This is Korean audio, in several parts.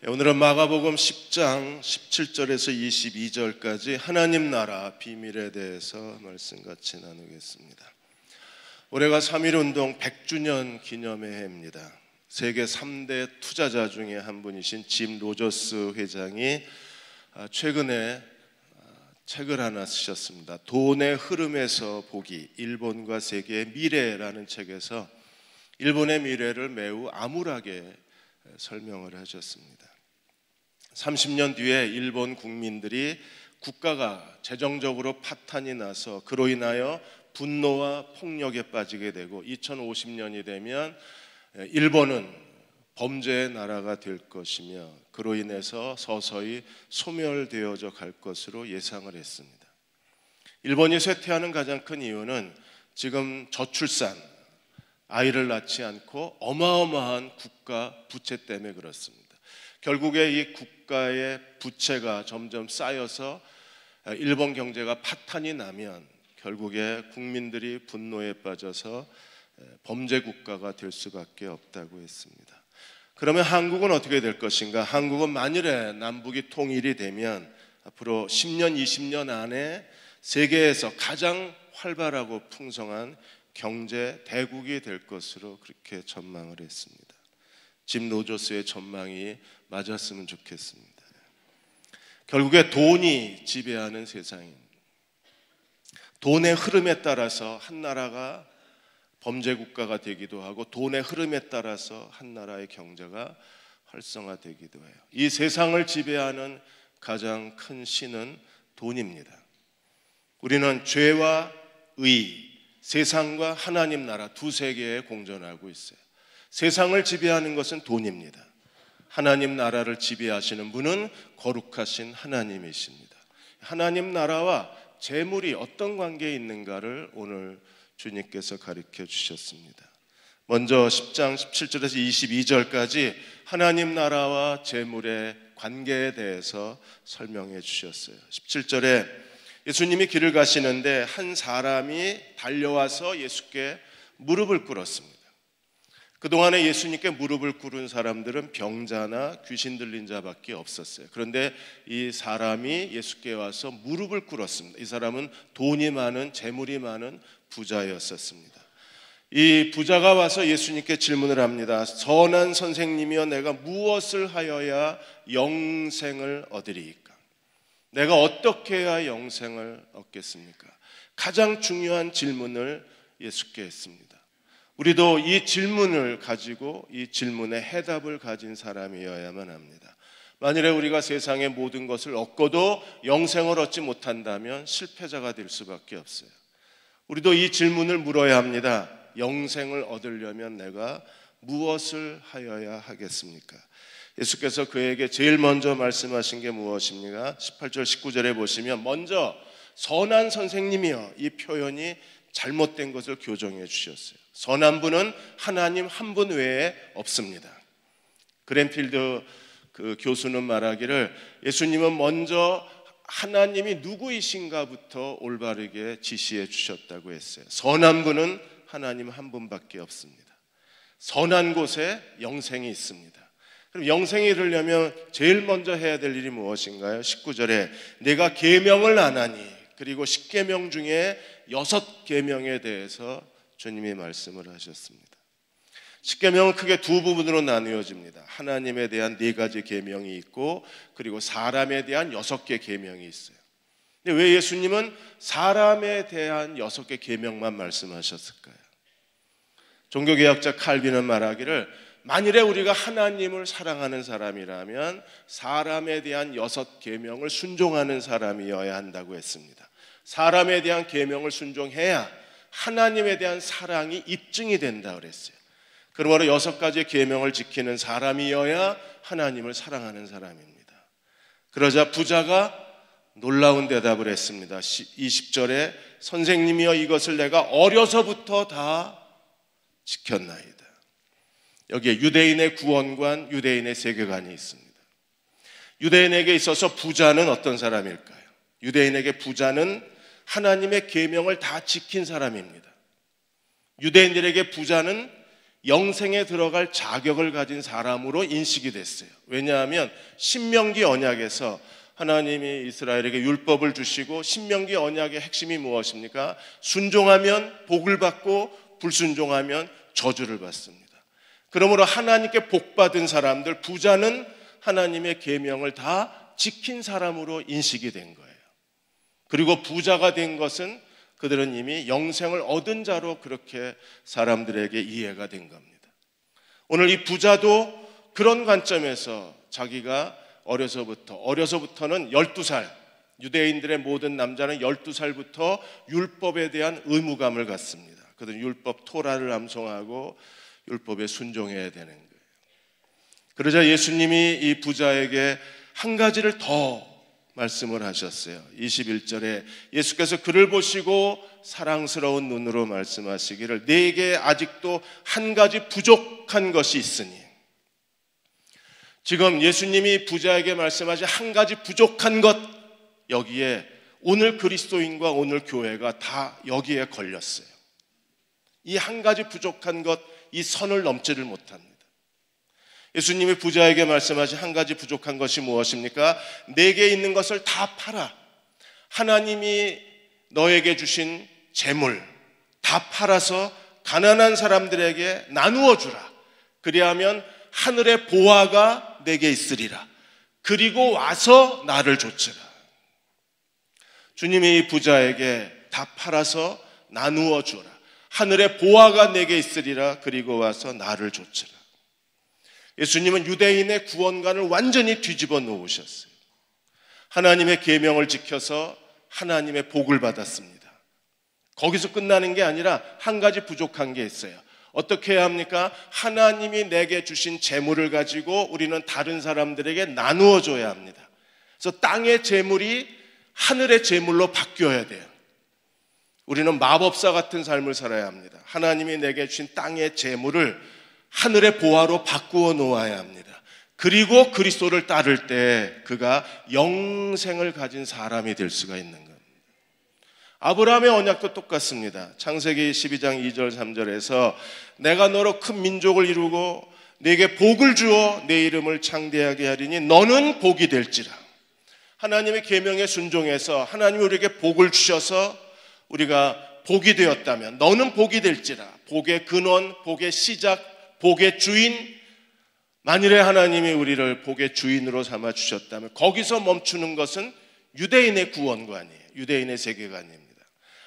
오늘은 마가복음 10장 17절에서 22절까지 하나님 나라 비밀에 대해서 말씀 같이 나누겠습니다. 올해가 3.1운동 100주년 기념의 해입니다. 세계 3대 투자자 중에 한 분이신 짐 로저스 회장이 최근에 책을 하나 쓰셨습니다. 돈의 흐름에서 보기, 일본과 세계의 미래라는 책에서 일본의 미래를 매우 암울하게 설명을 하셨습니다. 30년 뒤에 일본 국민들이 국가가 재정적으로 파탄이 나서 그로 인하여 분노와 폭력에 빠지게 되고 2050년이 되면 일본은 범죄의 나라가 될 것이며 그로 인해서 서서히 소멸되어져 갈 것으로 예상을 했습니다. 일본이 쇠퇴하는 가장 큰 이유는 지금 저출산, 아이를 낳지 않고 어마어마한 국가 부채 때문에 그렇습니다. 결국에 이 국가의 부채가 점점 쌓여서 일본 경제가 파탄이 나면 결국에 국민들이 분노에 빠져서 범죄 국가가 될 수밖에 없다고 했습니다. 그러면 한국은 어떻게 될 것인가? 한국은 만일에 남북이 통일이 되면 앞으로 10년, 20년 안에 세계에서 가장 활발하고 풍성한 경제 대국이 될 것으로 그렇게 전망을 했습니다. 짐 로저스의 전망이 맞았으면 좋겠습니다. 결국에 돈이 지배하는 세상입니다. 돈의 흐름에 따라서 한 나라가 범죄 국가가 되기도 하고 돈의 흐름에 따라서 한 나라의 경제가 활성화되기도 해요. 이 세상을 지배하는 가장 큰 신은 돈입니다. 우리는 죄와 의, 세상과 하나님 나라 두 세계에 공존하고 있어요. 세상을 지배하는 것은 돈입니다. 하나님 나라를 지배하시는 분은 거룩하신 하나님이십니다. 하나님 나라와 재물이 어떤 관계에 있는가를 오늘 주님께서 가르쳐 주셨습니다. 먼저 10장 17절에서 22절까지 하나님 나라와 재물의 관계에 대해서 설명해 주셨어요. 17절에 예수님이 길을 가시는데 한 사람이 달려와서 예수께 무릎을 꿇었습니다. 그동안에 예수님께 무릎을 꿇은 사람들은 병자나 귀신 들린 자밖에 없었어요. 그런데 이 사람이 예수께 와서 무릎을 꿇었습니다. 이 사람은 돈이 많은, 재물이 많은 부자였었습니다. 이 부자가 와서 예수님께 질문을 합니다. 선한 선생님이여, 내가 무엇을 하여야 영생을 얻으리이까? 내가 어떻게 해야 영생을 얻겠습니까? 가장 중요한 질문을 예수께 했습니다. 우리도 이 질문을 가지고 이 질문에 해답을 가진 사람이어야만 합니다. 만일에 우리가 세상의 모든 것을 얻고도 영생을 얻지 못한다면 실패자가 될 수밖에 없어요. 우리도 이 질문을 물어야 합니다. 영생을 얻으려면 내가 무엇을 하여야 하겠습니까? 예수께서 그에게 제일 먼저 말씀하신 게 무엇입니까? 18절 19절에 보시면 먼저 선한 선생님이여, 이 표현이 잘못된 것을 교정해 주셨어요. 선한 분은 하나님 한 분 외에 없습니다. 그랜필드 그 교수는 말하기를 예수님은 먼저 하나님이 누구이신가부터 올바르게 지시해 주셨다고 했어요. 선한 분은 하나님 한 분밖에 없습니다. 선한 곳에 영생이 있습니다. 그럼 영생이 이르려면 제일 먼저 해야 될 일이 무엇인가요? 19절에 내가 계명을 안 하니, 그리고 10계명 중에 6계명에 대해서 주님이 말씀을 하셨습니다. 10계명은 크게 두 부분으로 나누어집니다. 하나님에 대한 4가지 계명이 있고 그리고 사람에 대한 6개 계명이 있어요. 근데 왜 예수님은 사람에 대한 6개 계명만 말씀하셨을까요? 종교개혁자 칼빈은 말하기를 만일에 우리가 하나님을 사랑하는 사람이라면 사람에 대한 6계명을 순종하는 사람이어야 한다고 했습니다. 사람에 대한 계명을 순종해야 하나님에 대한 사랑이 입증이 된다 그랬어요. 그러므로 6가지 계명을 지키는 사람이어야 하나님을 사랑하는 사람입니다. 그러자 부자가 놀라운 대답을 했습니다. 20절에 선생님이여, 이것을 내가 어려서부터 다 지켰나이다. 여기에 유대인의 구원관, 유대인의 세계관이 있습니다. 유대인에게 있어서 부자는 어떤 사람일까요? 유대인에게 부자는 하나님의 계명을 다 지킨 사람입니다. 유대인들에게 부자는 영생에 들어갈 자격을 가진 사람으로 인식이 됐어요. 왜냐하면 신명기 언약에서 하나님이 이스라엘에게 율법을 주시고 신명기 언약의 핵심이 무엇입니까? 순종하면 복을 받고 불순종하면 저주를 받습니다. 그러므로 하나님께 복받은 사람들, 부자는 하나님의 계명을 다 지킨 사람으로 인식이 된 거예요. 그리고 부자가 된 것은 그들은 이미 영생을 얻은 자로 그렇게 사람들에게 이해가 된 겁니다. 오늘 이 부자도 그런 관점에서 자기가 어려서부터는 12살, 유대인들의 모든 남자는 12살부터 율법에 대한 의무감을 갖습니다. 그들은 율법 토라를 암송하고 율법에 순종해야 되는 거예요. 그러자 예수님이 이 부자에게 한 가지를 더 말씀을 하셨어요. 21절에 예수께서 그를 보시고 사랑스러운 눈으로 말씀하시기를 네게 아직도 한 가지 부족한 것이 있으니. 지금 예수님이 부자에게 말씀하신 한 가지 부족한 것, 여기에 오늘 그리스도인과 오늘 교회가 다 여기에 걸렸어요. 이 한 가지 부족한 것, 이 선을 넘지를 못합니다. 예수님이 부자에게 말씀하신 한 가지 부족한 것이 무엇입니까? 내게 있는 것을 다 팔아. 하나님이 너에게 주신 재물 다 팔아서 가난한 사람들에게 나누어 주라. 그리하면 하늘의 보화가 내게 있으리라. 그리고 와서 나를 좇으라. 주님이 부자에게 다 팔아서 나누어 주라. 하늘의 보화가 내게 있으리라. 그리고 와서 나를 좇으라. 예수님은 유대인의 구원관을 완전히 뒤집어 놓으셨어요. 하나님의 계명을 지켜서 하나님의 복을 받았습니다. 거기서 끝나는 게 아니라 한 가지 부족한 게 있어요. 어떻게 해야 합니까? 하나님이 내게 주신 재물을 가지고 우리는 다른 사람들에게 나누어 줘야 합니다. 그래서 땅의 재물이 하늘의 재물로 바뀌어야 돼요. 우리는 마법사 같은 삶을 살아야 합니다. 하나님이 내게 주신 땅의 재물을 하늘의 보화로 바꾸어 놓아야 합니다. 그리고 그리스도를 따를 때 그가 영생을 가진 사람이 될 수가 있는 겁니다. 아브라함의 언약도 똑같습니다. 창세기 12장 2절 3절에서 내가 너로 큰 민족을 이루고 네게 복을 주어 내 이름을 창대하게 하리니 너는 복이 될지라. 하나님의 계명에 순종해서 하나님이 우리에게 복을 주셔서 우리가 복이 되었다면 너는 복이 될지라. 복의 근원, 복의 시작, 복의 주인, 만일에 하나님이 우리를 복의 주인으로 삼아 주셨다면 거기서 멈추는 것은 유대인의 구원관이에요. 유대인의 세계관입니다.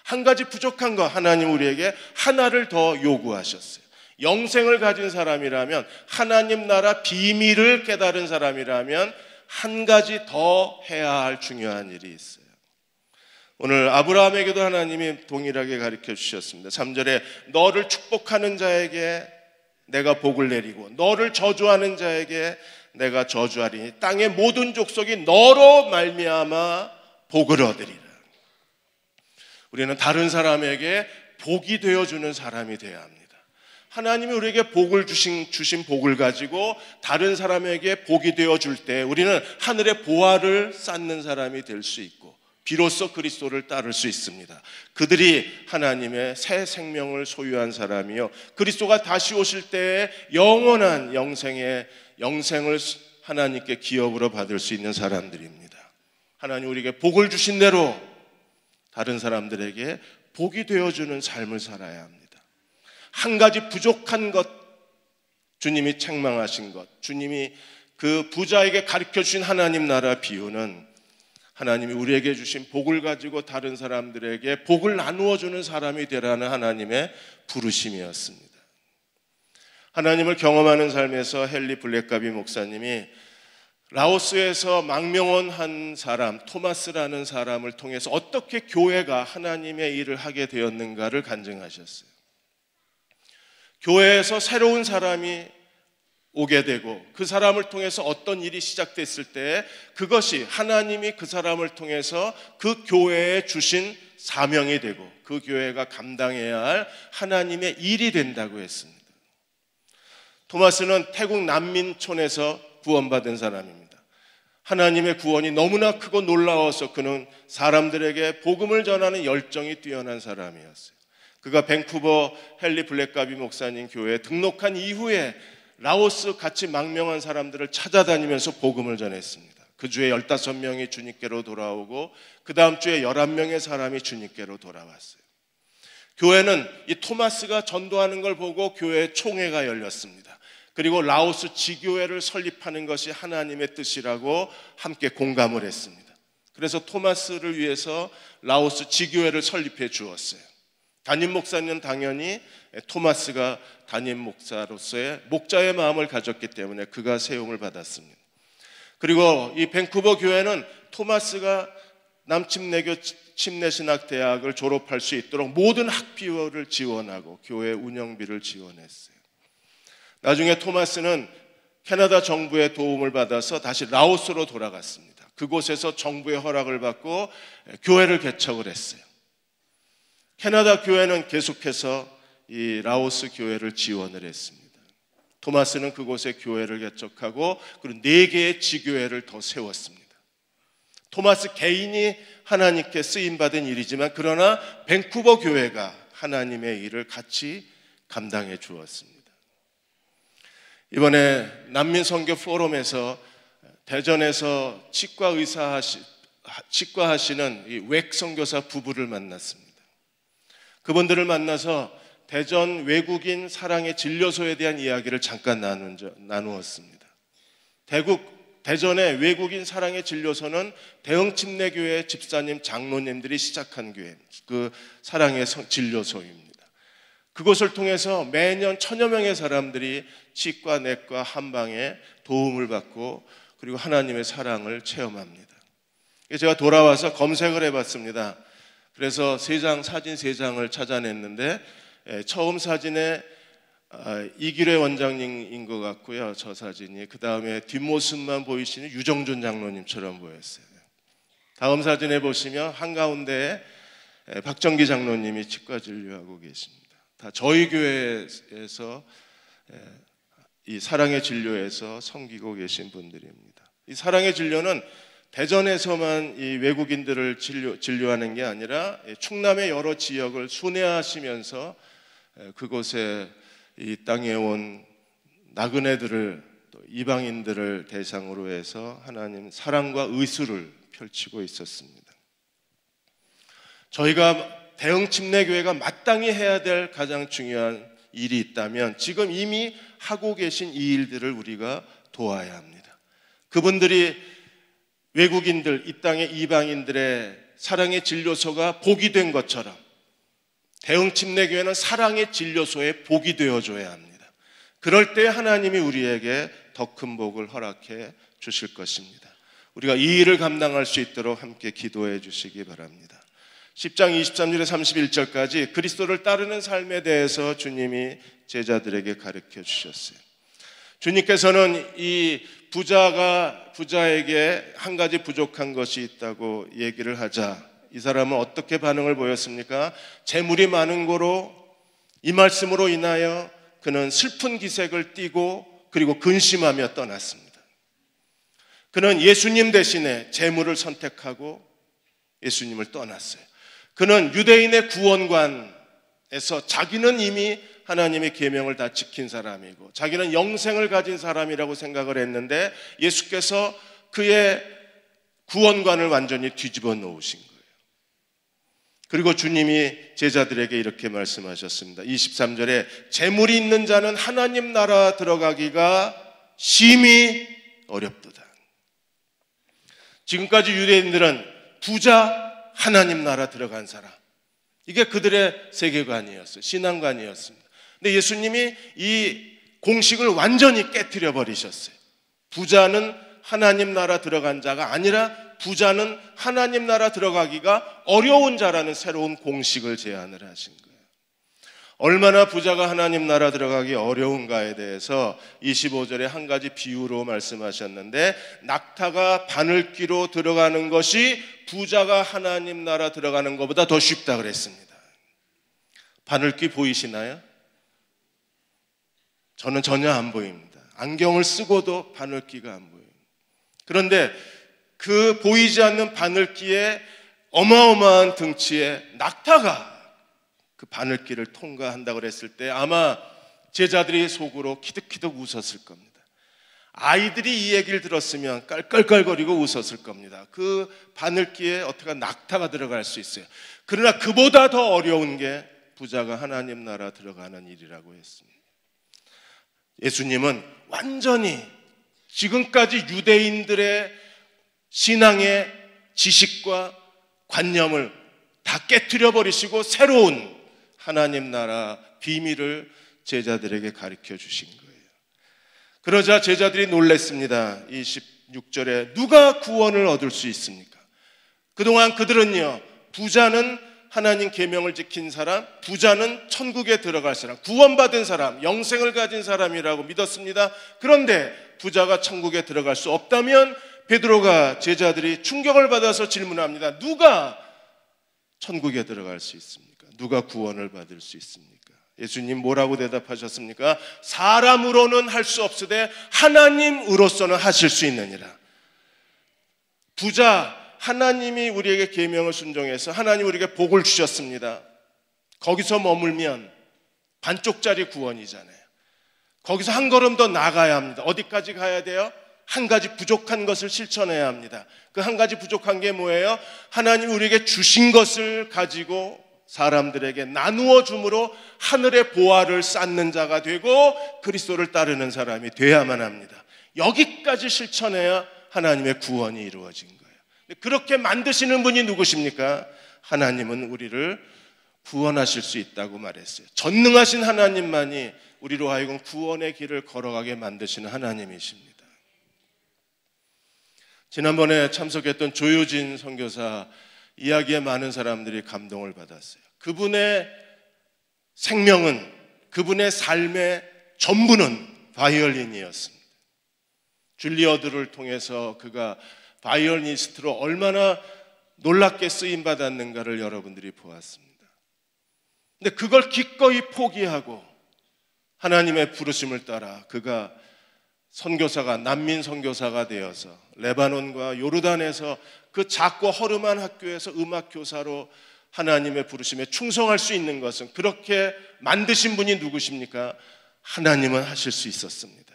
한 가지 부족한 거 하나님 우리에게 하나를 더 요구하셨어요. 영생을 가진 사람이라면, 하나님 나라 비밀을 깨달은 사람이라면 한 가지 더 해야 할 중요한 일이 있어요. 오늘 아브라함에게도 하나님이 동일하게 가르쳐 주셨습니다. 3절에 너를 축복하는 자에게 내가 복을 내리고 너를 저주하는 자에게 내가 저주하리니 땅의 모든 족속이 너로 말미암아 복을 얻으리라. 우리는 다른 사람에게 복이 되어주는 사람이 되어야 합니다. 하나님이 우리에게 복을 주신 복을 가지고 다른 사람에게 복이 되어줄 때 우리는 하늘의 보화를 쌓는 사람이 될 수 있고 비로소 그리스도를 따를 수 있습니다. 그들이 하나님의 새 생명을 소유한 사람이요, 그리스도가 다시 오실 때에 영원한 영생을 하나님께 기업으로 받을 수 있는 사람들입니다. 하나님 우리에게 복을 주신 대로 다른 사람들에게 복이 되어주는 삶을 살아야 합니다. 한 가지 부족한 것, 주님이 책망하신 것, 주님이 그 부자에게 가르쳐 주신 하나님 나라 비유는 하나님이 우리에게 주신 복을 가지고 다른 사람들에게 복을 나누어 주는 사람이 되라는 하나님의 부르심이었습니다. 하나님을 경험하는 삶에서 헨리 블랙가비 목사님이 라오스에서 망명원 한 사람, 토마스라는 사람을 통해서 어떻게 교회가 하나님의 일을 하게 되었는가를 간증하셨어요. 교회에서 새로운 사람이 오게 되고 그 사람을 통해서 어떤 일이 시작됐을 때 그것이 하나님이 그 사람을 통해서 그 교회에 주신 사명이 되고 그 교회가 감당해야 할 하나님의 일이 된다고 했습니다. 토마스는 태국 난민촌에서 구원받은 사람입니다. 하나님의 구원이 너무나 크고 놀라워서 그는 사람들에게 복음을 전하는 열정이 뛰어난 사람이었어요. 그가 밴쿠버 헨리 블랙가비 목사님 교회에 등록한 이후에 라오스 같이 망명한 사람들을 찾아다니면서 복음을 전했습니다. 그 주에 15명이 주님께로 돌아오고 그 다음 주에 11명의 사람이 주님께로 돌아왔어요. 교회는 이 토마스가 전도하는 걸 보고 교회 총회가 열렸습니다. 그리고 라오스 지교회를 설립하는 것이 하나님의 뜻이라고 함께 공감을 했습니다. 그래서 토마스를 위해서 라오스 지교회를 설립해 주었어요. 담임 목사는 당연히 토마스가 담임 목사로서의 목자의 마음을 가졌기 때문에 그가 세움을 받았습니다. 그리고 이 밴쿠버 교회는 토마스가 남침내교 침례신학대학을 졸업할 수 있도록 모든 학비를 지원하고 교회 운영비를 지원했어요. 나중에 토마스는 캐나다 정부의 도움을 받아서 다시 라오스로 돌아갔습니다. 그곳에서 정부의 허락을 받고 교회를 개척을 했어요. 캐나다 교회는 계속해서 이 라오스 교회를 지원을 했습니다. 토마스는 그곳에 교회를 개척하고 그리고 4개의 지교회를 더 세웠습니다. 토마스 개인이 하나님께 쓰임받은 일이지만 그러나 밴쿠버 교회가 하나님의 일을 같이 감당해 주었습니다. 이번에 난민 선교 포럼에서 대전에서 치과 하시는 이 웩 선교사 부부를 만났습니다. 그분들을 만나서 대전 외국인 사랑의 진료소에 대한 이야기를 잠깐 나누었습니다. 대전의 외국인 사랑의 진료소는 대흥 침례교회 집사님, 장로님들이 시작한 교회, 그 사랑의 진료소입니다. 그곳을 통해서 매년 1000여 명의 사람들이 치과, 내과, 한방에 도움을 받고 그리고 하나님의 사랑을 체험합니다. 제가 돌아와서 검색을 해봤습니다. 그래서 사진 3장을 찾아냈는데 처음 사진에 이기래 원장님인 것 같고요. 저 사진이. 그 다음에 뒷모습만 보이시는 유정준 장로님처럼 보였어요. 다음 사진에 보시면 한가운데에 박정기 장로님이 치과 진료하고 계십니다. 다 저희 교회에서 이 사랑의 진료에서 섬기고 계신 분들입니다. 이 사랑의 진료는 대전에서만 이 외국인들을 진료하는 게 아니라 충남의 여러 지역을 순회하시면서 그곳에 이 땅에 온 나그네들을 또 이방인들을 대상으로 해서 하나님 사랑과 의술을 펼치고 있었습니다. 저희가 대흥 침례교회가 마땅히 해야 될 가장 중요한 일이 있다면 지금 이미 하고 계신 이 일들을 우리가 도와야 합니다. 그분들이 외국인들, 이 땅의 이방인들의 사랑의 진료소가 복이 된 것처럼 대흥 침례교회는 사랑의 진료소에 복이 되어줘야 합니다. 그럴 때 하나님이 우리에게 더 큰 복을 허락해 주실 것입니다. 우리가 이 일을 감당할 수 있도록 함께 기도해 주시기 바랍니다. 10장 23절에 31절까지 그리스도를 따르는 삶에 대해서 주님이 제자들에게 가르쳐 주셨어요. 주님께서는 이 부자에게 한 가지 부족한 것이 있다고 얘기를 하자 이 사람은 어떻게 반응을 보였습니까? 재물이 많은 고로 이 말씀으로 인하여 그는 슬픈 기색을 띠고 그리고 근심하며 떠났습니다. 그는 예수님 대신에 재물을 선택하고 예수님을 떠났어요. 그는 유대인의 구원관에서 자기는 이미 하나님의 계명을 다 지킨 사람이고 자기는 영생을 가진 사람이라고 생각을 했는데 예수께서 그의 구원관을 완전히 뒤집어 놓으신 거예요. 그리고 주님이 제자들에게 이렇게 말씀하셨습니다. 23절에 재물이 있는 자는 하나님 나라 들어가기가 심히 어렵도다. 지금까지 유대인들은 부자, 하나님 나라 들어간 사람, 이게 그들의 세계관이었어요. 신앙관이었습니다. 근데 예수님이 이 공식을 완전히 깨트려 버리셨어요. 부자는 하나님 나라 들어간 자가 아니라 부자는 하나님 나라 들어가기가 어려운 자라는 새로운 공식을 제안을 하신 거예요. 얼마나 부자가 하나님 나라 들어가기 어려운가에 대해서 25절에 한 가지 비유로 말씀하셨는데 낙타가 바늘귀로 들어가는 것이 부자가 하나님 나라 들어가는 것보다 더 쉽다 그랬습니다. 바늘귀 보이시나요? 저는 전혀 안 보입니다. 안경을 쓰고도 바늘귀가 안 보여요. 그런데 그 보이지 않는 바늘귀에 어마어마한 등치의 낙타가 그 바늘길을 통과한다고 그랬을 때 아마 제자들이 속으로 키득키득 웃었을 겁니다. 아이들이 이 얘기를 들었으면 깔깔깔거리고 웃었을 겁니다. 그 바늘길에 어떻게 낙타가 들어갈 수 있어요. 그러나 그보다 더 어려운 게 부자가 하나님 나라 들어가는 일이라고 했습니다. 예수님은 완전히 지금까지 유대인들의 신앙의 지식과 관념을 다 깨트려 버리시고 새로운 하나님 나라 비밀을 제자들에게 가르쳐 주신 거예요. 그러자 제자들이 놀랐습니다. 26절에 누가 구원을 얻을 수 있습니까? 그동안 그들은요, 부자는 하나님 계명을 지킨 사람, 부자는 천국에 들어갈 사람, 구원받은 사람, 영생을 가진 사람이라고 믿었습니다. 그런데 부자가 천국에 들어갈 수 없다면 베드로가 제자들이 충격을 받아서 질문합니다. 누가 천국에 들어갈 수 있습니까? 누가 구원을 받을 수 있습니까? 예수님 뭐라고 대답하셨습니까? 사람으로는 할 수 없으되 하나님으로서는 하실 수 있느니라. 부자, 하나님이 우리에게 계명을 순종해서 하나님 우리에게 복을 주셨습니다. 거기서 머물면 반쪽짜리 구원이잖아요. 거기서 한 걸음 더 나가야 합니다. 어디까지 가야 돼요? 한 가지 부족한 것을 실천해야 합니다. 그 한 가지 부족한 게 뭐예요? 하나님 우리에게 주신 것을 가지고 사람들에게 나누어 줌으로 하늘의 보화를 쌓는 자가 되고 그리스도를 따르는 사람이 돼야만 합니다. 여기까지 실천해야 하나님의 구원이 이루어진 거예요. 그렇게 만드시는 분이 누구십니까? 하나님은 우리를 구원하실 수 있다고 말했어요. 전능하신 하나님만이 우리로 하여금 구원의 길을 걸어가게 만드시는 하나님이십니다. 지난번에 참석했던 조효진 선교사 이야기에 많은 사람들이 감동을 받았어요. 그분의 생명은, 그분의 삶의 전부는 바이올린이었습니다. 줄리어드를 통해서 그가 바이올리니스트로 얼마나 놀랍게 쓰임받았는가를 여러분들이 보았습니다. 근데 그걸 기꺼이 포기하고 하나님의 부르심을 따라 그가 선교사가, 난민 선교사가 되어서 레바논과 요르단에서 그 작고 허름한 학교에서 음악 교사로 하나님의 부르심에 충성할 수 있는 것은, 그렇게 만드신 분이 누구십니까? 하나님은 하실 수 있었습니다.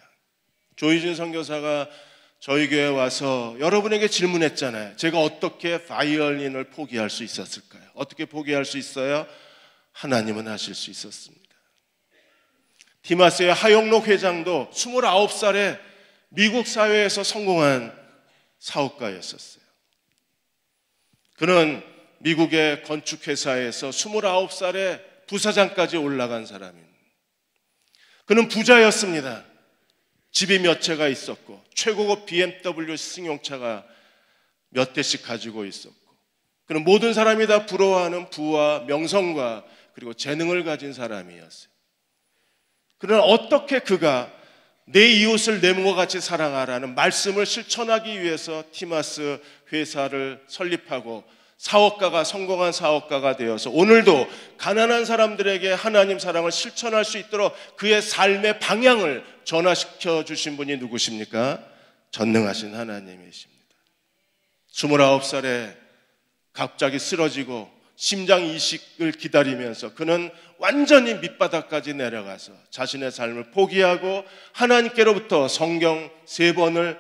조희준 선교사가 저희 교회에 와서 여러분에게 질문했잖아요. 제가 어떻게 바이올린을 포기할 수 있었을까요? 어떻게 포기할 수 있어요? 하나님은 하실 수 있었습니다. 디마스의 하영록 회장도 29살에 미국 사회에서 성공한 사업가였었어요. 그는 미국의 건축회사에서 29살에 부사장까지 올라간 사람입니다. 그는 부자였습니다. 집이 몇 채가 있었고 최고급 BMW 승용차가 몇 대씩 가지고 있었고, 그는 모든 사람이 다 부러워하는 부와 명성과 그리고 재능을 가진 사람이었어요. 그러나 어떻게 그가 내 이웃을 내 몸과 같이 사랑하라는 말씀을 실천하기 위해서 티마스 회사를 설립하고 사업가가, 성공한 사업가가 되어서 오늘도 가난한 사람들에게 하나님 사랑을 실천할 수 있도록 그의 삶의 방향을 전환시켜 주신 분이 누구십니까? 전능하신 하나님이십니다. 29살에 갑자기 쓰러지고 심장 이식을 기다리면서 그는 완전히 밑바닥까지 내려가서 자신의 삶을 포기하고 하나님께로부터 성경 3번을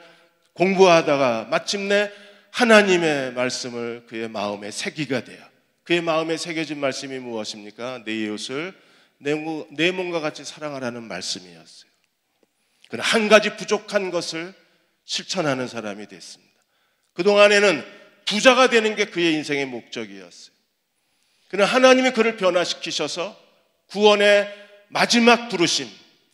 공부하다가 마침내 하나님의 말씀을 그의 마음에 새기가 돼요. 그의 마음에 새겨진 말씀이 무엇입니까? 내 이웃을 내 몸과 같이 사랑하라는 말씀이었어요. 그는 한 가지 부족한 것을 실천하는 사람이 됐습니다. 그동안에는 부자가 되는 게 그의 인생의 목적이었어요. 그러나 하나님이 그를 변화시키셔서 구원의 마지막 부르심,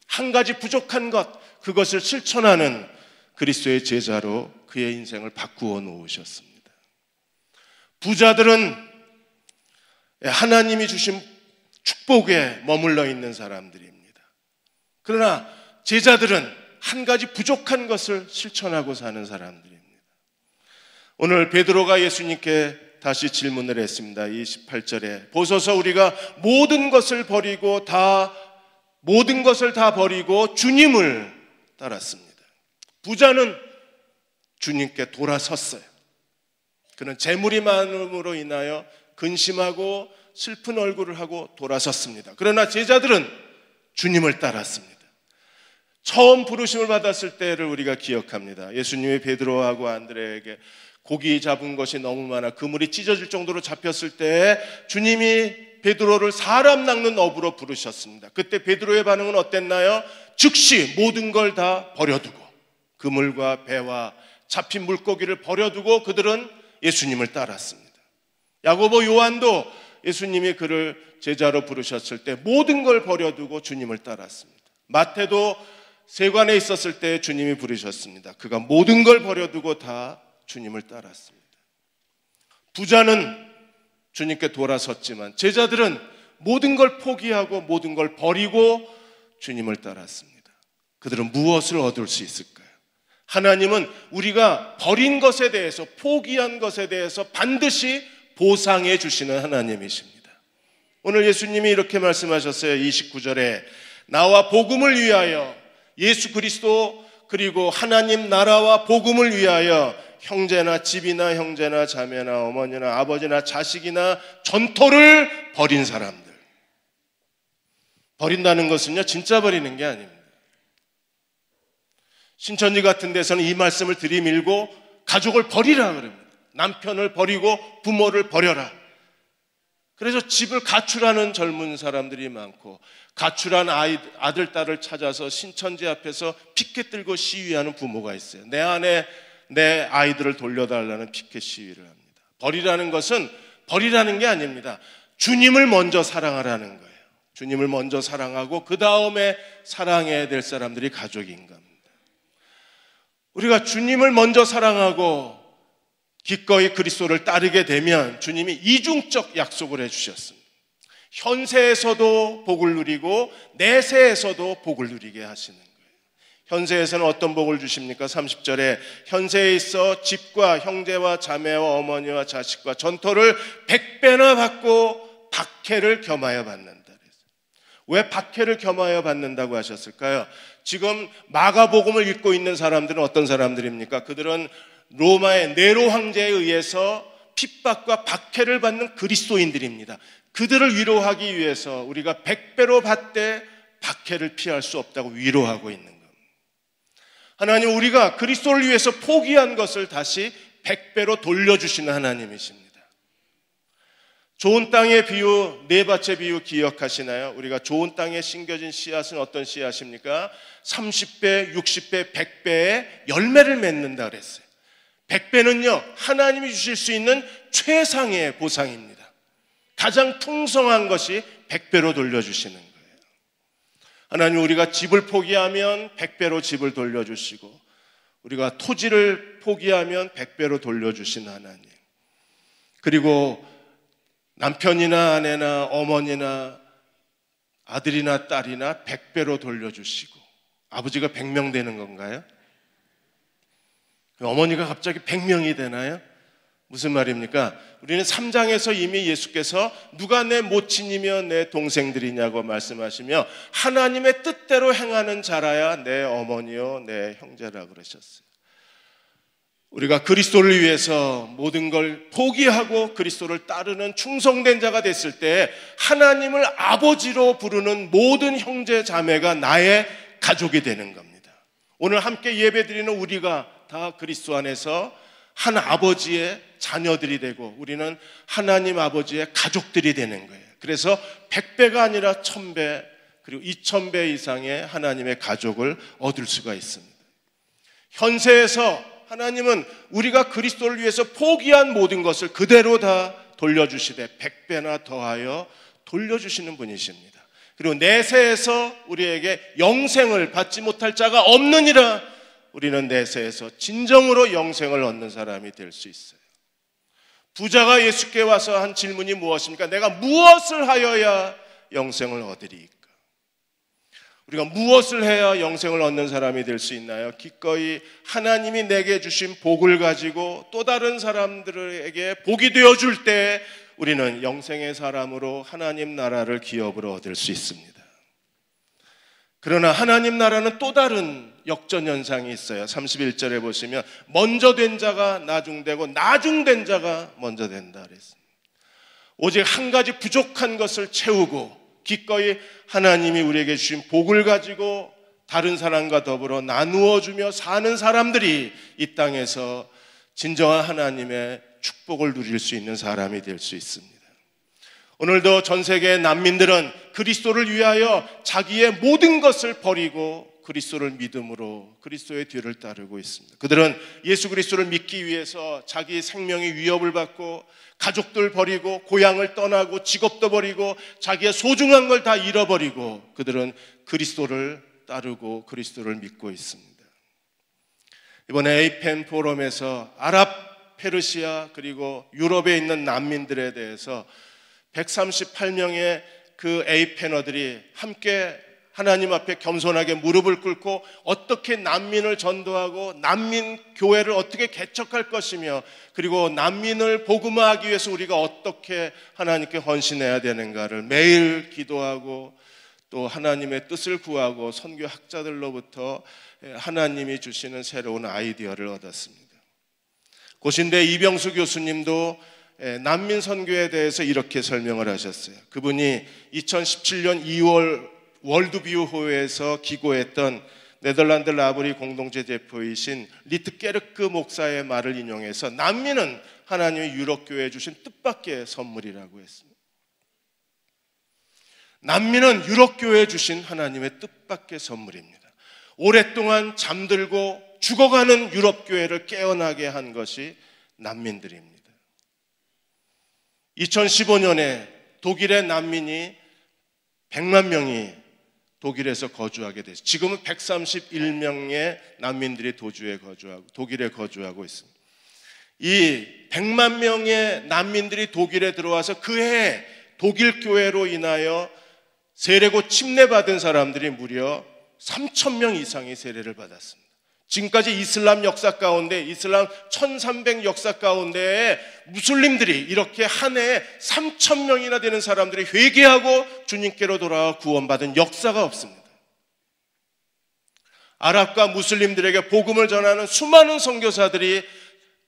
한 가지 부족한 것, 그것을 실천하는 그리스도의 제자로 그의 인생을 바꾸어 놓으셨습니다. 부자들은 하나님이 주신 축복에 머물러 있는 사람들입니다. 그러나 제자들은 한 가지 부족한 것을 실천하고 사는 사람들입니다. 오늘 베드로가 예수님께 다시 질문을 했습니다. 28절에 보소서 우리가 모든 것을 다 버리고 주님을 따랐습니다. 부자는 주님께 돌아섰어요. 그는 재물이 많음으로 인하여 근심하고 슬픈 얼굴을 하고 돌아섰습니다. 그러나 제자들은 주님을 따랐습니다. 처음 부르심을 받았을 때를 우리가 기억합니다. 예수님이 베드로하고 안드레에게 고기 잡은 것이 너무 많아 그물이 찢어질 정도로 잡혔을 때 주님이 베드로를 사람 낚는 어부로 부르셨습니다. 그때 베드로의 반응은 어땠나요? 즉시 모든 걸 다 버려두고 그물과 배와 잡힌 물고기를 버려두고 그들은 예수님을 따랐습니다. 야고보, 요한도 예수님이 그를 제자로 부르셨을 때 모든 걸 버려두고 주님을 따랐습니다. 마태도 세관에 있었을 때 주님이 부르셨습니다. 그가 모든 걸 버려두고 다 주님을 따랐습니다. 부자는 주님께 돌아섰지만 제자들은 모든 걸 포기하고 모든 걸 버리고 주님을 따랐습니다. 그들은 무엇을 얻을 수 있을까요? 하나님은 우리가 버린 것에 대해서, 포기한 것에 대해서 반드시 보상해 주시는 하나님이십니다. 오늘 예수님이 이렇게 말씀하셨어요. 29절에 나와 복음을 위하여, 예수 그리스도 그리고 하나님 나라와 복음을 위하여 형제나 집이나 형제나 자매나 어머니나 아버지나 자식이나 전토를 벌인 사람들. 버린다는 것은요, 진짜 버리는 게 아닙니다. 신천지 같은 데서는 이 말씀을 들이밀고 가족을 버리라 그럽니다. 남편을 버리고 부모를 버려라. 그래서 집을 가출하는 젊은 사람들이 많고 가출한 아들, 딸을 찾아서 신천지 앞에서 피켓 들고 시위하는 부모가 있어요. 내 안에 내 아이들을 돌려달라는 피켓 시위를 합니다. 버리라는 것은 버리라는 게 아닙니다. 주님을 먼저 사랑하라는 거예요. 주님을 먼저 사랑하고 그 다음에 사랑해야 될 사람들이 가족인 겁니다. 우리가 주님을 먼저 사랑하고 기꺼이 그리스도를 따르게 되면 주님이 이중적 약속을 해주셨습니다. 현세에서도 복을 누리고 내세에서도 복을 누리게 하시는 거예요. 현세에서는 어떤 복을 주십니까? 30절에 현세에 있어 집과 형제와 자매와 어머니와 자식과 전토를 100배나 받고 박해를 겸하여 받는다. 왜 박해를 겸하여 받는다고 하셨을까요? 지금 마가복음을 읽고 있는 사람들은 어떤 사람들입니까? 그들은 로마의 네로 황제에 의해서 핍박과 박해를 받는 그리스도인들입니다. 그들을 위로하기 위해서 우리가 100배로 받되 박해를 피할 수 없다고 위로하고 있는 겁니다. 하나님, 우리가 그리스도를 위해서 포기한 것을 다시 100배로 돌려주시는 하나님이십니다. 좋은 땅의 비유, 네 밭의 비유 기억하시나요? 우리가 좋은 땅에 심겨진 씨앗은 어떤 씨앗입니까? 30배, 60배, 100배의 열매를 맺는다 그랬어요. 100배는요, 하나님이 주실 수 있는 최상의 보상입니다. 가장 풍성한 것이 100배로 돌려주시는 거예요. 하나님, 우리가 집을 포기하면 100배로 집을 돌려주시고 우리가 토지를 포기하면 100배로 돌려주시는 하나님, 그리고 남편이나 아내나 어머니나 아들이나 딸이나 100배로 돌려주시고 아버지가 100명 되는 건가요? 어머니가 갑자기 100명이 되나요? 무슨 말입니까? 우리는 3장에서 이미 예수께서 누가 내 모친이며 내 동생들이냐고 말씀하시며 하나님의 뜻대로 행하는 자라야 내 어머니요 내 형제라 그러셨어요. 우리가 그리스도를 위해서 모든 걸 포기하고 그리스도를 따르는 충성된 자가 됐을 때 하나님을 아버지로 부르는 모든 형제 자매가 나의 가족이 되는 겁니다. 오늘 함께 예배드리는 우리가 다 그리스도 안에서 한 아버지의 자녀들이 되고 우리는 하나님 아버지의 가족들이 되는 거예요. 그래서 100배가 아니라 1000배 그리고 2000배 이상의 하나님의 가족을 얻을 수가 있습니다. 현세에서 하나님은 우리가 그리스도를 위해서 포기한 모든 것을 그대로 다 돌려주시되 100배나 더하여 돌려주시는 분이십니다. 그리고 내세에서 우리에게 영생을 받지 못할 자가 없느니라. 우리는 내세에서 진정으로 영생을 얻는 사람이 될 수 있어요. 부자가 예수께 와서 한 질문이 무엇입니까? 내가 무엇을 하여야 영생을 얻으리이까? 우리가 무엇을 해야 영생을 얻는 사람이 될 수 있나요? 기꺼이 하나님이 내게 주신 복을 가지고 또 다른 사람들에게 복이 되어줄 때 우리는 영생의 사람으로 하나님 나라를 기업으로 얻을 수 있습니다. 그러나 하나님 나라는 또 다른 역전현상이 있어요. 31절에 보시면 먼저 된 자가 나중되고 나중된 자가 먼저 된다 그랬습니다. 오직 한 가지 부족한 것을 채우고 기꺼이 하나님이 우리에게 주신 복을 가지고 다른 사람과 더불어 나누어 주며 사는 사람들이 이 땅에서 진정한 하나님의 축복을 누릴 수 있는 사람이 될 수 있습니다. 오늘도 전 세계의 난민들은 그리스도를 위하여 자기의 모든 것을 버리고 그리스도를 믿음으로 그리스도의 뒤를 따르고 있습니다. 그들은 예수 그리스도를 믿기 위해서 자기 생명의 위협을 받고 가족들 버리고 고향을 떠나고 직업도 버리고 자기의 소중한 걸 다 잃어버리고 그들은 그리스도를 따르고 그리스도를 믿고 있습니다. 이번에 에이펜 포럼에서 아랍, 페르시아 그리고 유럽에 있는 난민들에 대해서 138명의 그 에이펜어들이 함께 하나님 앞에 겸손하게 무릎을 꿇고 어떻게 난민을 전도하고 난민 교회를 어떻게 개척할 것이며 그리고 난민을 복음화하기 위해서 우리가 어떻게 하나님께 헌신해야 되는가를 매일 기도하고 또 하나님의 뜻을 구하고 선교학자들로부터 하나님이 주시는 새로운 아이디어를 얻었습니다. 고신대 이병수 교수님도 난민 선교에 대해서 이렇게 설명을 하셨어요. 그분이 2017년 2월 월드뷰호에서 기고했던 네덜란드 라브리 공동체 대표이신 리트 게르크 목사의 말을 인용해서 난민은 하나님의 유럽교회에 주신 뜻밖의 선물이라고 했습니다. 난민은 유럽교회에 주신 하나님의 뜻밖의 선물입니다. 오랫동안 잠들고 죽어가는 유럽교회를 깨어나게 한 것이 난민들입니다. 2015년에 독일의 난민이 100만 명이 독일에서 거주하게 됐습니다. 지금은 131명의 난민들이 독일에 거주하고 있습니다. 이 100만 명의 난민들이 독일에 들어와서 그해 독일 교회로 인하여 세례고 침례받은 사람들이 무려 3,000명 이상의 세례를 받았습니다. 지금까지 이슬람 역사 가운데 이슬람 1300 역사 가운데 무슬림들이 이렇게 한 해에 3,000명이나 되는 사람들이 회개하고 주님께로 돌아와 구원받은 역사가 없습니다. 아랍과 무슬림들에게 복음을 전하는 수많은 선교사들이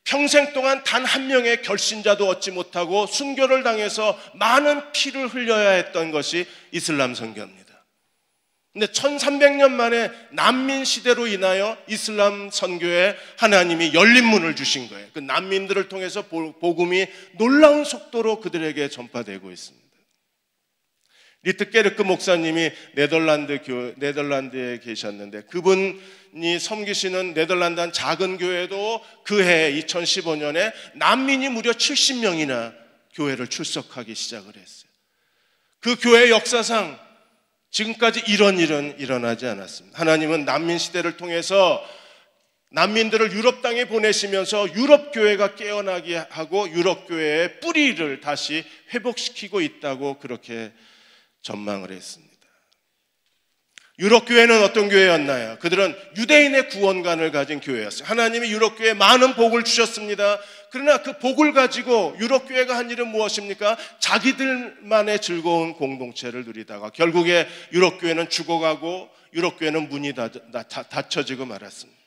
평생 동안 단 한 명의 결신자도 얻지 못하고 순교를 당해서 많은 피를 흘려야 했던 것이 이슬람 선교입니다. 근데 1300년 만에 난민 시대로 인하여 이슬람 선교에 하나님이 열린 문을 주신 거예요. 그 난민들을 통해서 복음이 놀라운 속도로 그들에게 전파되고 있습니다. 리트 게르크 목사님이 네덜란드에 계셨는데 그분이 섬기시는 네덜란드 한 작은 교회도 그해 2015년에 난민이 무려 70명이나 교회를 출석하기 시작을 했어요. 그 교회 역사상 지금까지 이런 일은 일어나지 않았습니다. 하나님은 난민 시대를 통해서 난민들을 유럽 땅에 보내시면서 유럽 교회가 깨어나게 하고 유럽 교회의 뿌리를 다시 회복시키고 있다고 그렇게 전망을 했습니다. 유럽 교회는 어떤 교회였나요? 그들은 유대인의 구원관을 가진 교회였어요. 하나님이 유럽 교회에 많은 복을 주셨습니다. 그러나 그 복을 가지고 유럽 교회가 한 일은 무엇입니까? 자기들만의 즐거운 공동체를 누리다가 결국에 유럽 교회는 죽어가고 유럽 교회는 문이 닫혀지고 말았습니다.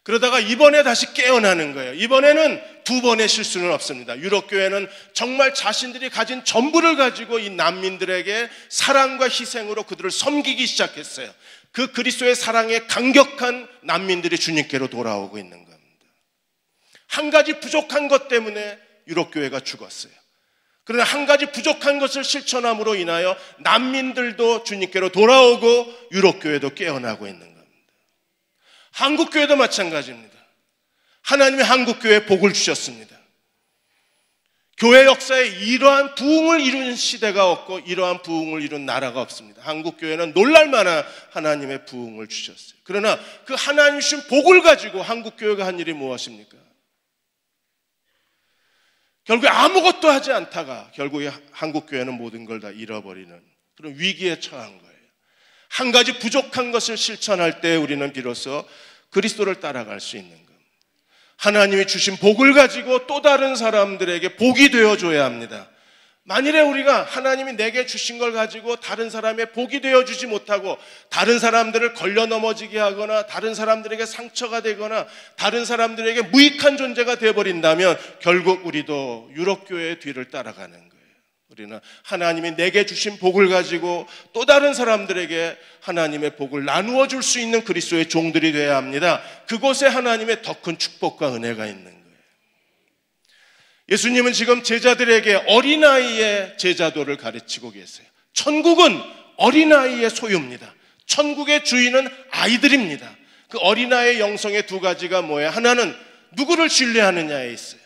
그러다가 이번에 다시 깨어나는 거예요. 이번에는 두 번의 실수는 없습니다. 유럽 교회는 정말 자신들이 가진 전부를 가지고 이 난민들에게 사랑과 희생으로 그들을 섬기기 시작했어요. 그 그리스도의 사랑에 감격한 난민들이 주님께로 돌아오고 있는 겁니다. 한 가지 부족한 것 때문에 유럽 교회가 죽었어요. 그러나 한 가지 부족한 것을 실천함으로 인하여 난민들도 주님께로 돌아오고 유럽 교회도 깨어나고 있는 겁니다. 한국교회도 마찬가지입니다. 하나님이 한국교회에 복을 주셨습니다. 교회 역사에 이러한 부흥을 이룬 시대가 없고 이러한 부흥을 이룬 나라가 없습니다. 한국교회는 놀랄만한 하나님의 부흥을 주셨어요. 그러나 그 하나님 주신 복을 가지고 한국교회가 한 일이 무엇입니까? 결국에 아무것도 하지 않다가 결국에 한국교회는 모든 걸 다 잃어버리는 그런 위기에 처한 거예요. 한 가지 부족한 것을 실천할 때 우리는 비로소 그리스도를 따라갈 수 있는 겁니다. 하나님이 주신 복을 가지고 또 다른 사람들에게 복이 되어줘야 합니다. 만일에 우리가 하나님이 내게 주신 걸 가지고 다른 사람의 복이 되어주지 못하고 다른 사람들을 걸려 넘어지게 하거나 다른 사람들에게 상처가 되거나 다른 사람들에게 무익한 존재가 되어버린다면 결국 우리도 유럽교회의 뒤를 따라가는 거예요. 우리는 하나님이 내게 주신 복을 가지고 또 다른 사람들에게 하나님의 복을 나누어 줄 수 있는 그리스도의 종들이 되어야 합니다. 그곳에 하나님의 더 큰 축복과 은혜가 있는 거예요. 예수님은 지금 제자들에게 어린아이의 제자도를 가르치고 계세요. 천국은 어린아이의 소유입니다. 천국의 주인은 아이들입니다. 그 어린아이의 영성의 두 가지가 뭐예요? 하나는 누구를 신뢰하느냐에 있어요.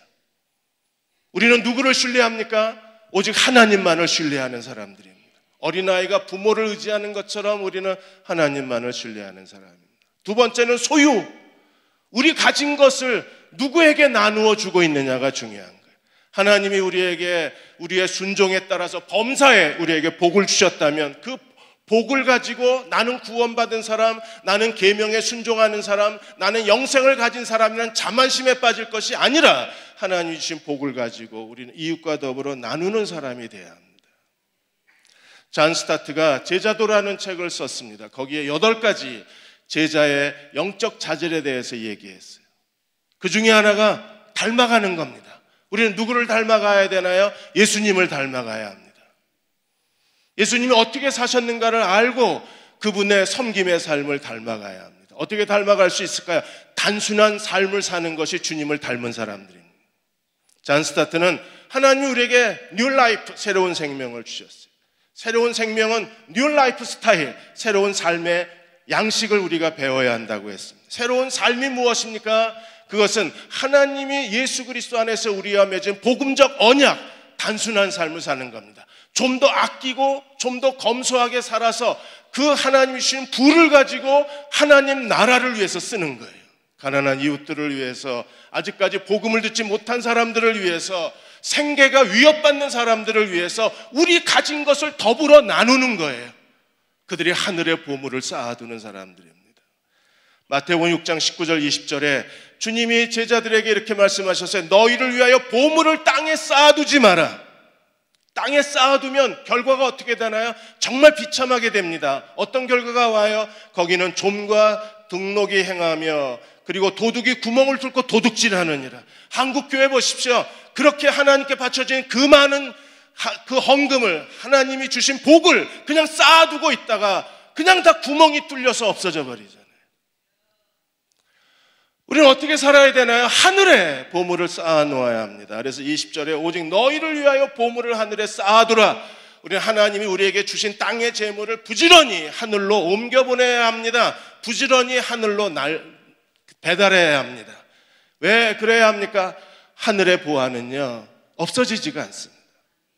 우리는 누구를 신뢰합니까? 오직 하나님만을 신뢰하는 사람들입니다. 어린아이가 부모를 의지하는 것처럼 우리는 하나님만을 신뢰하는 사람입니다. 두 번째는 소유. 우리 가진 것을 누구에게 나누어 주고 있느냐가 중요한 거예요. 하나님이 우리에게 우리의 순종에 따라서 범사에 우리에게 복을 주셨다면 그 복을 가지고 나는 구원받은 사람, 나는 계명에 순종하는 사람, 나는 영생을 가진 사람이란 자만심에 빠질 것이 아니라 하나님이 주신 복을 가지고 우리는 이웃과 더불어 나누는 사람이 되어야 합니다. 잔 스타트가 제자도라는 책을 썼습니다. 거기에 8가지 제자의 영적 자질에 대해서 얘기했어요. 그 중에 하나가 닮아가는 겁니다. 우리는 누구를 닮아가야 되나요? 예수님을 닮아가야 합니다. 예수님이 어떻게 사셨는가를 알고 그분의 섬김의 삶을 닮아가야 합니다. 어떻게 닮아갈 수 있을까요? 단순한 삶을 사는 것이 주님을 닮은 사람들입니다. 잔 스타트는 하나님이 우리에게 뉴 라이프, 새로운 생명을 주셨어요. 새로운 생명은 뉴 라이프 스타일, 새로운 삶의 양식을 우리가 배워야 한다고 했습니다. 새로운 삶이 무엇입니까? 그것은 하나님이 예수 그리스도 안에서 우리와 맺은 복음적 언약, 단순한 삶을 사는 겁니다. 좀 더 아끼고 좀 더 검소하게 살아서 그 하나님이 주신 부를 가지고 하나님 나라를 위해서 쓰는 거예요. 가난한 이웃들을 위해서, 아직까지 복음을 듣지 못한 사람들을 위해서, 생계가 위협받는 사람들을 위해서 우리 가진 것을 더불어 나누는 거예요. 그들이 하늘의 보물을 쌓아두는 사람들입니다. 마태복음 6장 19절 20절에 주님이 제자들에게 이렇게 말씀하셨어요. 너희를 위하여 보물을 땅에 쌓아두지 마라. 땅에 쌓아두면 결과가 어떻게 되나요? 정말 비참하게 됩니다. 어떤 결과가 와요? 거기는 좀과 등록이 행하며 그리고 도둑이 구멍을 뚫고 도둑질하느니라. 한국교회 보십시오. 그렇게 하나님께 바쳐진 그 많은 그 헌금을, 하나님이 주신 복을 그냥 쌓아두고 있다가 그냥 다 구멍이 뚫려서 없어져 버리잖아요. 우리는 어떻게 살아야 되나요? 하늘에 보물을 쌓아놓아야 합니다. 그래서 20절에 오직 너희를 위하여 보물을 하늘에 쌓아두라. 우리는 하나님이 우리에게 주신 땅의 재물을 부지런히 하늘로 옮겨보내야 합니다. 부지런히 하늘로 배달해야 합니다. 왜 그래야 합니까? 하늘의 보화는요 없어지지가 않습니다.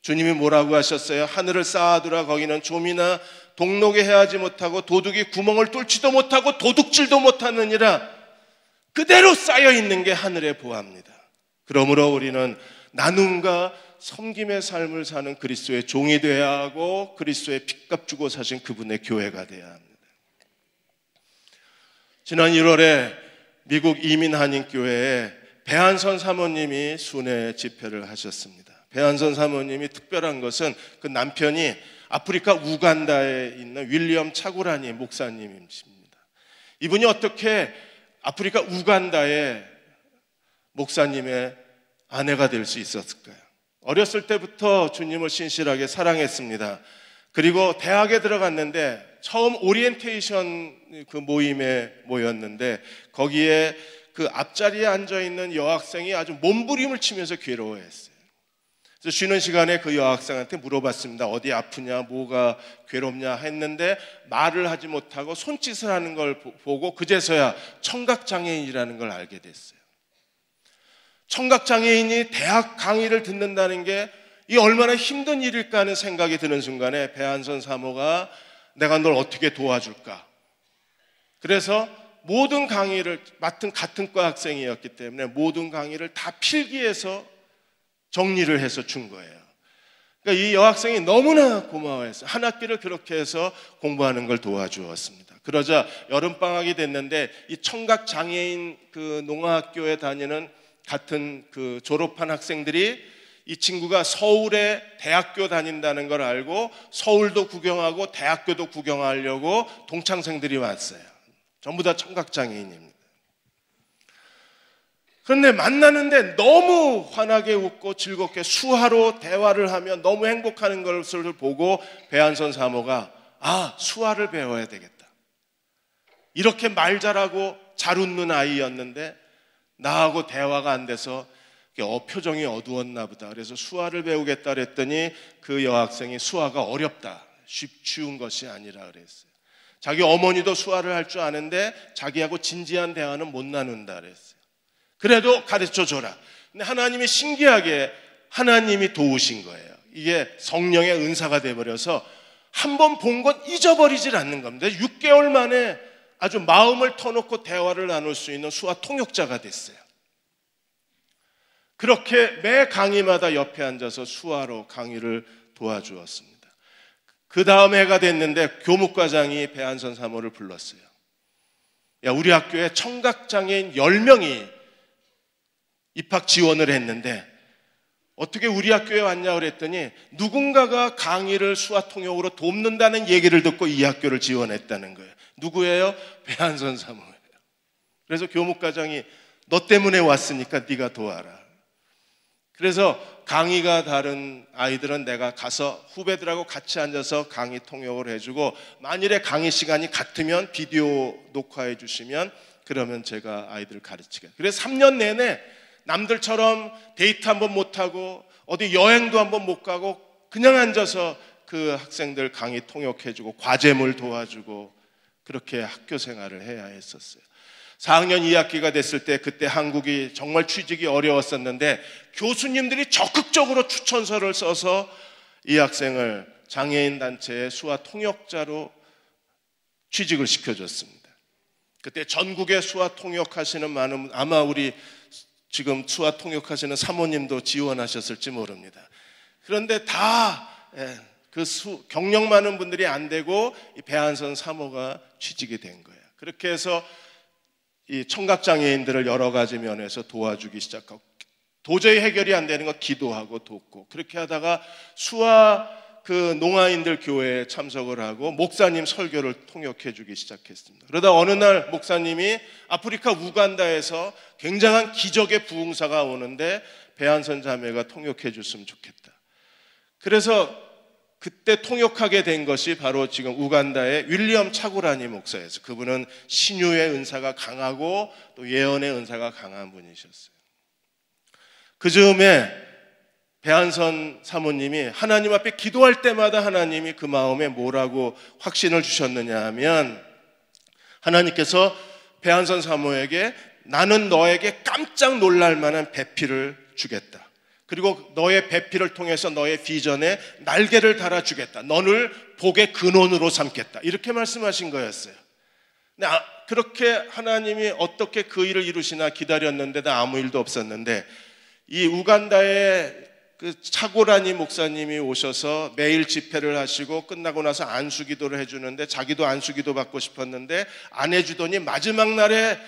주님이 뭐라고 하셨어요? 하늘을 쌓아두라. 거기는 좀이나 동록에 해하지 못하고 도둑이 구멍을 뚫지도 못하고 도둑질도 못하느니라. 그대로 쌓여있는 게 하늘의 보화입니다. 그러므로 우리는 나눔과 섬김의 삶을 사는 그리스도의 종이 되어야 하고 그리스도의 핏값 주고 사신 그분의 교회가 되어야 합니다. 지난 1월에 미국 이민한인교회에 배한선 사모님이 순회 집회를 하셨습니다. 배한선 사모님이 특별한 것은 그 남편이 아프리카 우간다에 있는 윌리엄 차구라니 목사님이십니다. 이분이 어떻게 아프리카 우간다의 목사님의 아내가 될 수 있었을까요? 어렸을 때부터 주님을 신실하게 사랑했습니다. 그리고 대학에 들어갔는데 처음 오리엔테이션 그 모임에 모였는데 거기에 그 앞자리에 앉아있는 여학생이 아주 몸부림을 치면서 괴로워했어요. 그래서 쉬는 시간에 그 여학생한테 물어봤습니다. 어디 아프냐, 뭐가 괴롭냐 했는데 말을 하지 못하고 손짓을 하는 걸 보고 그제서야 청각장애인이라는 걸 알게 됐어요. 청각장애인이 대학 강의를 듣는다는 게 이 얼마나 힘든 일일까 하는 생각이 드는 순간에 배한선 사모가 내가 널 어떻게 도와줄까? 그래서 모든 강의를 맡은 같은 과 학생이었기 때문에 모든 강의를 다 필기해서 정리를 해서 준 거예요. 그러니까 이 여학생이 너무나 고마워했어요. 한 학기를 그렇게 해서 공부하는 걸 도와주었습니다. 그러자 여름방학이 됐는데 이 청각장애인 그 농아학교에 다니는 같은 그 졸업한 학생들이 이 친구가 서울에 대학교 다닌다는 걸 알고 서울도 구경하고 대학교도 구경하려고 동창생들이 왔어요. 전부 다 청각장애인입니다. 그런데 만나는데 너무 환하게 웃고 즐겁게 수화로 대화를 하며 너무 행복하는 것을 보고 배한선 사모가 수화를 배워야 되겠다. 이렇게 말 잘하고 잘 웃는 아이였는데 나하고 대화가 안 돼서 표정이 어두웠나 보다. 그래서 수화를 배우겠다 그랬더니 그 여학생이 수화가 어렵다, 쉬운 것이 아니라 그랬어요. 자기 어머니도 수화를 할 줄 아는데 자기하고 진지한 대화는 못 나눈다 그랬어요. 그래도 가르쳐줘라. 근데 하나님이 신기하게 하나님이 도우신 거예요. 이게 성령의 은사가 돼버려서 한 번 본 건 잊어버리질 않는 겁니다. 6개월 만에 아주 마음을 터놓고 대화를 나눌 수 있는 수화 통역자가 됐어요. 그렇게 매 강의마다 옆에 앉아서 수화로 강의를 도와주었습니다. 그 다음 해가 됐는데 교목과장이 배한선 사모를 불렀어요. 야, 우리 학교에 청각장애인 10명이 입학 지원을 했는데 어떻게 우리 학교에 왔냐 그랬더니 누군가가 강의를 수화 통역으로 돕는다는 얘기를 듣고 이 학교를 지원했다는 거예요. 누구예요? 배한선 사모예요. 그래서 교목과장이 너 때문에 왔으니까 네가 도와라. 그래서 강의가 다른 아이들은 내가 가서 후배들하고 같이 앉아서 강의 통역을 해주고 만일에 강의 시간이 같으면 비디오 녹화해 주시면 그러면 제가 아이들을 가르치게. 그래서 3년 내내 남들처럼 데이트 한번 못하고 어디 여행도 한번 못 가고 그냥 앉아서 그 학생들 강의 통역해주고 과제물 도와주고 그렇게 학교 생활을 해야 했었어요. 4학년 2학기가 됐을 때 그때 한국이 정말 취직이 어려웠었는데 교수님들이 적극적으로 추천서를 써서 이 학생을 장애인 단체의 수화 통역자로 취직을 시켜줬습니다. 그때 전국에 수화 통역하시는 많은 아마 우리 지금 수화 통역하시는 사모님도 지원하셨을지 모릅니다. 그런데 다 경력 많은 분들이 안 되고 이 배한선 사모가 취직이 된 거예요. 그렇게 해서 이 청각장애인들을 여러 가지 면에서 도와주기 시작하고 도저히 해결이 안 되는 거 기도하고 돕고 그렇게 하다가 수화 그 농아인들 교회에 참석을 하고 목사님 설교를 통역해 주기 시작했습니다. 그러다 어느 날 목사님이 아프리카 우간다에서 굉장한 기적의 부흥사가 오는데 배한선 자매가 통역해 줬으면 좋겠다. 그래서 그때 통역하게 된 것이 바로 지금 우간다의 윌리엄 차구라니 목사였어요. 그분은 신유의 은사가 강하고 또 예언의 은사가 강한 분이셨어요. 그 즈음에 배한선 사모님이 하나님 앞에 기도할 때마다 하나님이 그 마음에 뭐라고 확신을 주셨느냐 하면 하나님께서 배한선 사모에게 나는 너에게 깜짝 놀랄 만한 배필을 주겠다. 그리고 너의 배필을 통해서 너의 비전에 날개를 달아주겠다. 너를 복의 근원으로 삼겠다. 이렇게 말씀하신 거였어요. 그렇게 하나님이 어떻게 그 일을 이루시나 기다렸는데도 아무 일도 없었는데 이 우간다의 그 차고라니 목사님이 오셔서 매일 집회를 하시고 끝나고 나서 안수기도를 해주는데 자기도 안수기도 받고 싶었는데 안 해주더니 마지막 날에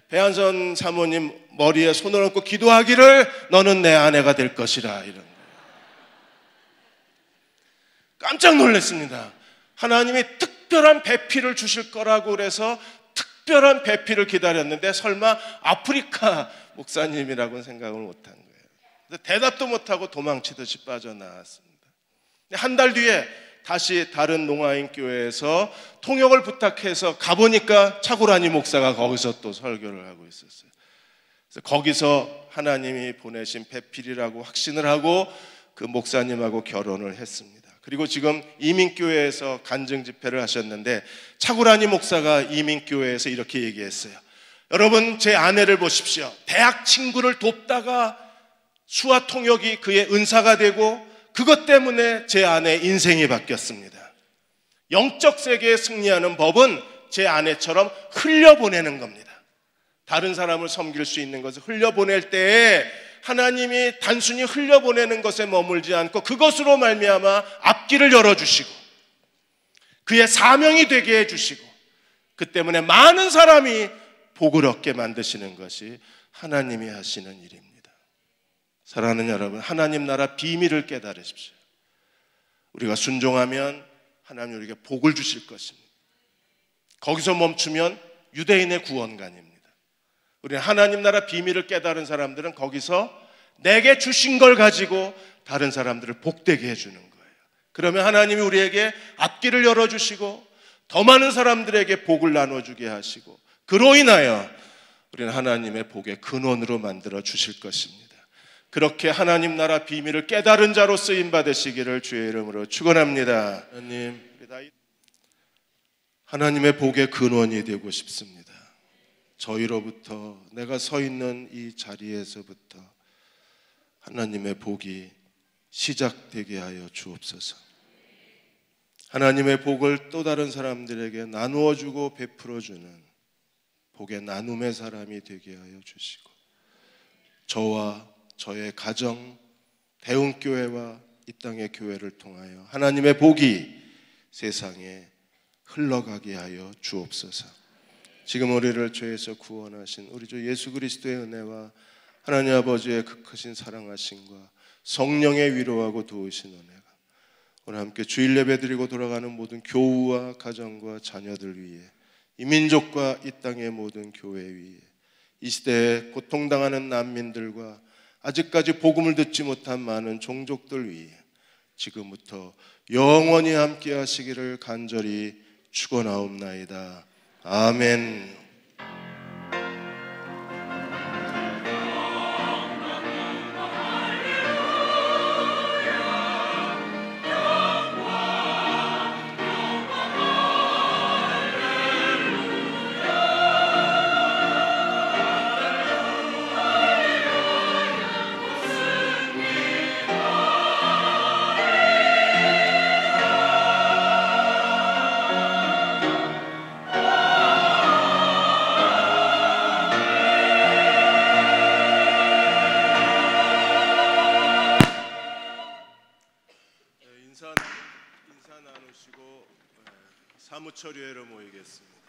배한선 사모님 머리에 손을 얹고 기도하기를 너는 내 아내가 될 것이라 이런 거예요. 깜짝 놀랐습니다. 하나님이 특별한 배필을 주실 거라고 그래서 특별한 배필을 기다렸는데 설마 아프리카 목사님이라고는 생각을 못한 거예요. 대답도 못하고 도망치듯이 빠져나왔습니다. 한 달 뒤에 다시 다른 농아인 교회에서 통역을 부탁해서 가보니까 차고라니 목사가 거기서 또 설교를 하고 있었어요. 그래서 거기서 하나님이 보내신 배필이라고 확신을 하고 그 목사님하고 결혼을 했습니다. 그리고 지금 이민교회에서 간증 집회를 하셨는데 차고라니 목사가 이민교회에서 이렇게 얘기했어요. 여러분 제 아내를 보십시오. 대학 친구를 돕다가 수화 통역이 그의 은사가 되고 그것 때문에 제 아내의 인생이 바뀌었습니다. 영적 세계에 승리하는 법은 제 아내처럼 흘려보내는 겁니다. 다른 사람을 섬길 수 있는 것을 흘려보낼 때에 하나님이 단순히 흘려보내는 것에 머물지 않고 그것으로 말미암아 앞길을 열어주시고 그의 사명이 되게 해주시고 그 때문에 많은 사람이 복을 얻게 만드시는 것이 하나님이 하시는 일입니다. 사랑하는 여러분, 하나님 나라 비밀을 깨달으십시오. 우리가 순종하면 하나님 우리에게 복을 주실 것입니다. 거기서 멈추면 유대인의 구원관입니다. 우리는 하나님 나라 비밀을 깨달은 사람들은 거기서 내게 주신 걸 가지고 다른 사람들을 복되게 해주는 거예요. 그러면 하나님이 우리에게 앞길을 열어주시고 더 많은 사람들에게 복을 나눠주게 하시고 그로 인하여 우리는 하나님의 복의 근원으로 만들어 주실 것입니다. 그렇게 하나님 나라 비밀을 깨달은 자로 쓰임 받으시기를 주의 이름으로 축원합니다. 하나님의 복의 근원이 되고 싶습니다. 저희로부터, 내가 서 있는 이 자리에서부터 하나님의 복이 시작되게 하여 주옵소서. 하나님의 복을 또 다른 사람들에게 나누어 주고 베풀어 주는 복의 나눔의 사람이 되게 하여 주시고, 저와 저의 가정, 대웅교회와 이 땅의 교회를 통하여 하나님의 복이 세상에 흘러가게 하여 주옵소서. 지금 우리를 죄에서 구원하신 우리 주 예수 그리스도의 은혜와 하나님 아버지의 그 크신 사랑하심과 성령의 위로하고 도우신 은혜가 오늘 함께 주일 예배 드리고 돌아가는 모든 교우와 가정과 자녀들 위에, 이 민족과 이 땅의 모든 교회 위에, 이 시대에 고통당하는 난민들과 아직까지 복음을 듣지 못한 많은 종족들 위에 지금부터 영원히 함께 하시기를 간절히 축원하옵나이다. 아멘. 인사 나누시고 사무처리회로 모이겠습니다.